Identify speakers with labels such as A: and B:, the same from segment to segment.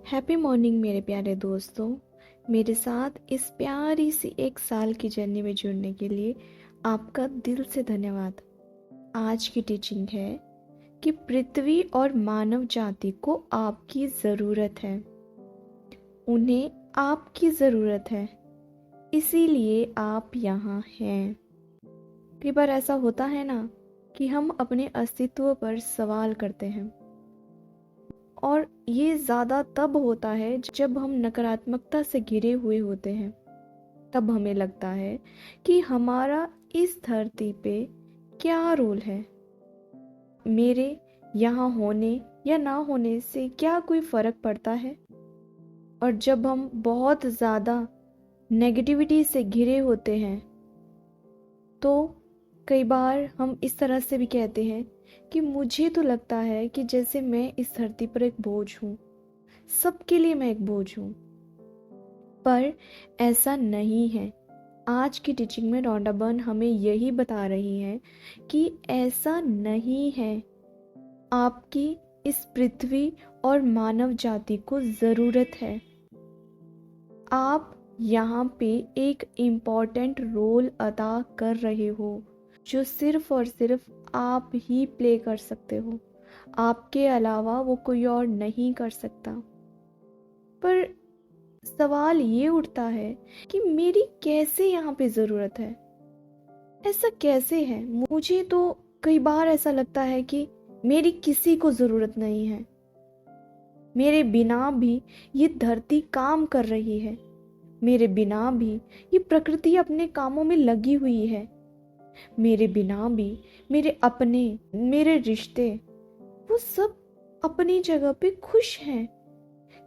A: Happy morning मेरे प्यारे दोस्तों। मेरे साथ इस प्यारी सी 1 साल की जर्नी में जुड़ने के लिए आपका दिल से धन्यवाद। आज की टीचिंग है कि पृथ्वी और मानव जाति को आपकी ज़रूरत है। उन्हें आपकी ज़रूरत है, इसीलिए आप यहाँ हैं। कई बार ऐसा होता है ना कि हम अपने अस्तित्व पर सवाल करते हैं, और ये ज़्यादा तब होता है जब हम नकारात्मकता से घिरे हुए होते हैं। तब हमें लगता है कि हमारा इस धरती पे क्या रोल है, मेरे यहाँ होने या ना होने से क्या कोई फ़र्क पड़ता है। और जब हम बहुत ज़्यादा नेगेटिविटी से घिरे होते हैं तो कई बार हम इस तरह से भी कहते हैं कि मुझे तो लगता है कि जैसे मैं इस धरती पर एक बोझ हूँ, सबके लिए मैं एक बोझ हूँ। पर ऐसा नहीं है। आज की टीचिंग में रॉन्डा बर्न हमें यही बता रही है कि ऐसा नहीं है। आपकी इस पृथ्वी और मानव जाति को ज़रूरत है। आप यहाँ पे एक इम्पॉर्टेंट रोल अदा कर रहे हो जो सिर्फ और सिर्फ आप ही प्ले कर सकते हो। आपके अलावा वो कोई और नहीं कर सकता। पर सवाल ये उठता है कि मेरी कैसे यहाँ पे ज़रूरत है? ऐसा कैसे है? मुझे तो कई बार ऐसा लगता है कि मेरी किसी को ज़रूरत नहीं है। मेरे बिना भी ये धरती काम कर रही है। मेरे बिना भी ये प्रकृति अपने कामों में लगी हुई है। मेरे बिना भी मेरे अपने, मेरे रिश्ते, वो सब अपनी जगह पे खुश हैं।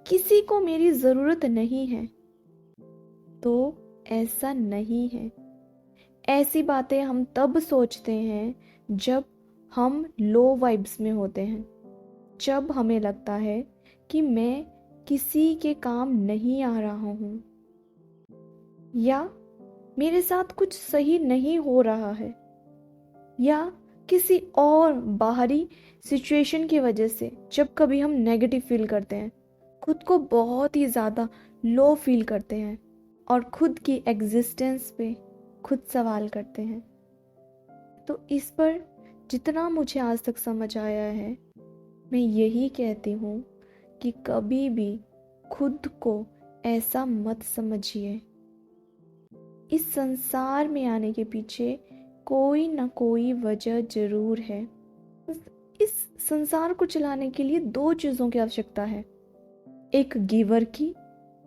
A: किसी को मेरी ज़रूरत नहीं है। तो ऐसा नहीं है। ऐसी बातें हम तब सोचते हैं जब हम लो वाइब्स में होते हैं, जब हमें लगता है कि मैं किसी के काम नहीं आ रहा हूँ, या मेरे साथ कुछ सही नहीं हो रहा है, या किसी और बाहरी सिचुएशन की वजह से जब कभी हम नेगेटिव फील करते हैं, खुद को बहुत ही ज़्यादा लो फील करते हैं और खुद की एग्जिस्टेंस पे खुद सवाल करते हैं। तो इस पर जितना मुझे आज तक समझ आया है, मैं यही कहती हूँ कि कभी भी खुद को ऐसा मत समझिए। इस संसार में आने के पीछे कोई ना कोई वजह जरूर है। इस संसार को चलाने के लिए 2 चीज़ों की आवश्यकता है, एक गिवर की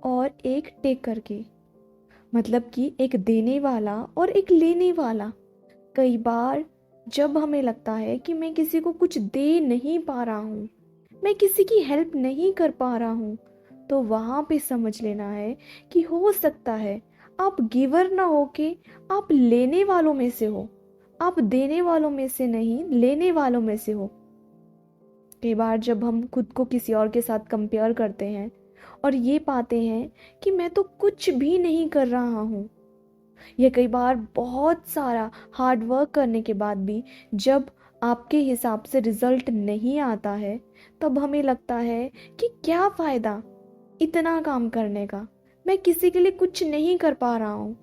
A: और एक टेकर की। मतलब कि एक देने वाला और एक लेने वाला। कई बार जब हमें लगता है कि मैं किसी को कुछ दे नहीं पा रहा हूँ, मैं किसी की हेल्प नहीं कर पा रहा हूँ, तो वहाँ पे समझ लेना है कि हो सकता है आप गिवर ना हो के आप लेने वालों में से हो। आप देने वालों में से नहीं, लेने वालों में से हो। कई बार जब हम खुद को किसी और के साथ कंपेयर करते हैं और ये पाते हैं कि मैं तो कुछ भी नहीं कर रहा हूँ, या कई बार बहुत सारा हार्ड वर्क करने के बाद भी जब आपके हिसाब से रिजल्ट नहीं आता है, तब हमें लगता है कि क्या फ़ायदा इतना काम करने का, मैं किसी के लिए कुछ नहीं कर पा रहा हूँ।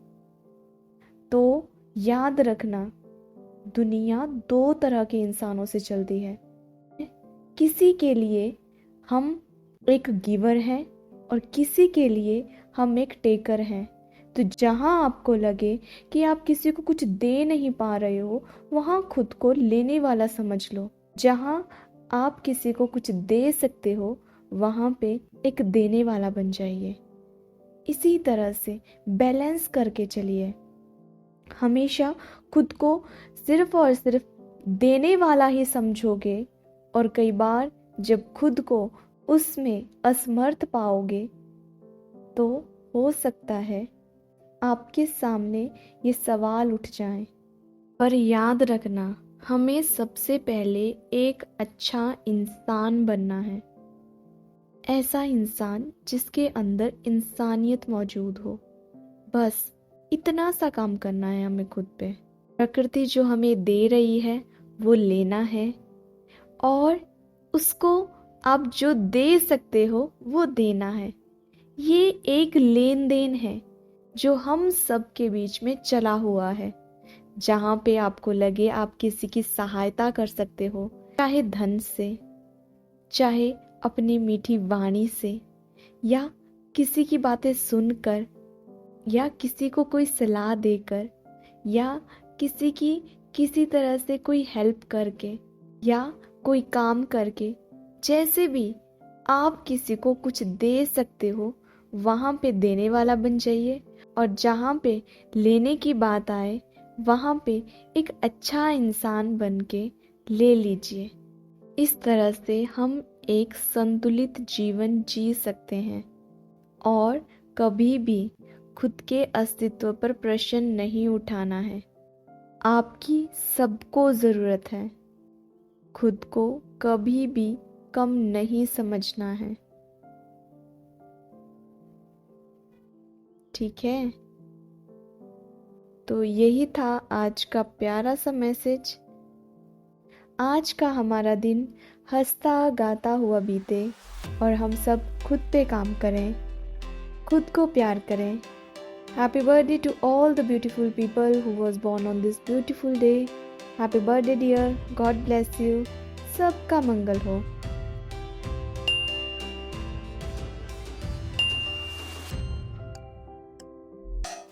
A: तो याद रखना, दुनिया 2 तरह के इंसानों से चलती है। किसी के लिए हम एक गिवर हैं और किसी के लिए हम एक टेकर हैं। तो जहाँ आपको लगे कि आप किसी को कुछ दे नहीं पा रहे हो, वहाँ खुद को लेने वाला समझ लो। जहाँ आप किसी को कुछ दे सकते हो, वहाँ पे एक देने वाला बन जाइए। इसी तरह से बैलेंस करके चलिए। हमेशा खुद को सिर्फ और सिर्फ देने वाला ही समझोगे, और कई बार जब खुद को उसमें असमर्थ पाओगे तो हो सकता है आपके सामने ये सवाल उठ जाएं। पर याद रखना, हमें सबसे पहले एक अच्छा इंसान बनना है। ऐसा इंसान जिसके अंदर इंसानियत मौजूद हो। बस इतना सा काम करना है हमें खुद पे। प्रकृति जो हमें दे रही है वो लेना है, और उसको आप जो दे सकते हो वो देना है। ये एक लेन देन है जो हम सब के बीच में चला हुआ है। जहाँ पे आपको लगे आप किसी की सहायता कर सकते हो, चाहे धन से, चाहे अपनी मीठी वाणी से, या किसी की बातें सुनकर, या किसी को कोई सलाह देकर, या किसी की किसी तरह से कोई हेल्प करके, या कोई काम करके, जैसे भी आप किसी को कुछ दे सकते हो वहाँ पे देने वाला बन जाइए, और जहाँ पे लेने की बात आए वहाँ पे एक अच्छा इंसान बन के ले लीजिए। इस तरह से हम एक संतुलित जीवन जी सकते हैं और कभी भी खुद के अस्तित्व पर प्रश्न नहीं उठाना है। आपकी सबको ज़रूरत है। खुद को कभी भी कम नहीं समझना है। ठीक है, तो यही था आज का प्यारा सा मैसेज। आज का हमारा दिन हंसता गाता हुआ बीते और हम सब खुद पे काम करें, खुद को प्यार करें। Happy birthday to all the beautiful people who was born on this beautiful day. Happy birthday dear, god bless you. सबका मंगल हो।